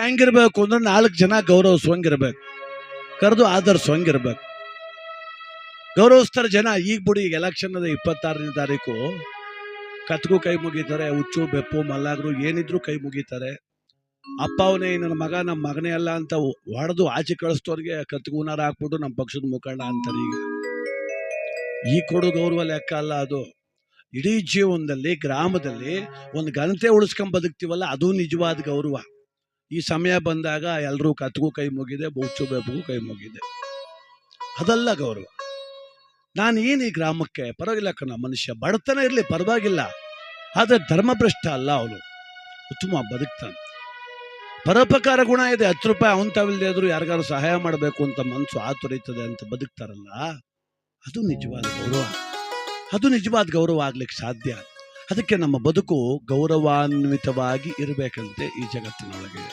ಹೆಂಗಿರ್ಬೇಕು ಅಂದ್ರೆ 4 ಜನ ಗೌರವಿಸುವಂಗಿರ್ಬೇಕು, ಕರೆದು ಆಧರಿಸುವಂಗಿರ್ಬೇಕು. ಗೌರವಿಸ್ತಾರೆ ಜನ. ಈಗ ಬಿಡಿ, ಈಗ ಎಲೆಕ್ಷನ್ ಅದ 26ನೇ ತಾರೀಕು, ಕತ್ಗೂ ಕೈ ಮುಗಿತಾರೆ, ಹುಚ್ಚು ಬೆಪ್ಪು ಮಲ್ಲಾಗ್ರು ಏನಿದ್ರು ಕೈ ಮುಗಿತಾರೆ. ಅಪ್ಪ ಅವನೇ ನನ್ನ ಮಗ, ನಮ್ಮ ಮಗನೇ ಅಲ್ಲ ಅಂತ ಹೊಡೆದು ಆಚೆ ಕಳಿಸ್ತವ್ರಿಗೆ ಕತ್ಗೂನಾರ ಹಾಕ್ಬಿಟ್ಟು ನಮ್ಮ ಪಕ್ಷದ ಮುಖಂಡ ಅಂತಾರೆ. ಈಗ ಕೊಡೋ ಗೌರವ ಲೆಕ್ಕ ಅಲ್ಲ ಅದು. ಇಡೀ ಜೀವನದಲ್ಲಿ ಗ್ರಾಮದಲ್ಲಿ ಒಂದು ಘನತೆ ಉಳಿಸ್ಕೊಂಡ್ ಬದುಕ್ತೀವಲ್ಲ, ಅದು ನಿಜವಾದ ಗೌರವ. ಈ ಸಮಯ ಬಂದಾಗ ಎಲ್ಲರೂ ಕತ್ಗೂ ಕೈ ಮುಗಿದೆ, ಹುಚ್ಚು ಬೆಪ್ಪಗೂ ಕೈ ಮುಗಿದೆ, ಅದಲ್ಲ ಗೌರವ. ನಾನು ಏನು ಈ ಗ್ರಾಮಕ್ಕೆ ಪರವಾಗಿಲ್ಲ ಕಣ, ಮನುಷ್ಯ ಬಡತನ ಇರಲಿ ಪರವಾಗಿಲ್ಲ, ಆದರೆ ಧರ್ಮಭ್ರಷ್ಟ ಅಲ್ಲ, ಅವನು ಉತ್ತಮ ಬದುಕ್ತಾನೆ, ಪರೋಪಕಾರ ಗುಣ ಇದೆ. 10 ರೂಪಾಯಿ ಅವನ್ ತಾವಿಲ್ದೇ ಆದ್ರೂ ಯಾರಿಗಾರು ಸಹಾಯ ಮಾಡಬೇಕು ಅಂತ ಮನಸ್ಸು ಆತುರಿತದೆ ಅಂತ ಬದುಕ್ತಾರಲ್ಲ, ಅದು ನಿಜವಾದ ಗೌರವ. ಅದು ನಿಜವಾದ ಗೌರವ ಆಗ್ಲಿಕ್ಕೆ ಸಾಧ್ಯ. ಅದಕ್ಕೆ ನಮ್ಮ ಬದುಕು ಗೌರವಾನ್ವಿತವಾಗಿ ಇರಬೇಕಂತೆ ಈ ಜಗತ್ತಿನೊಳಗೆ.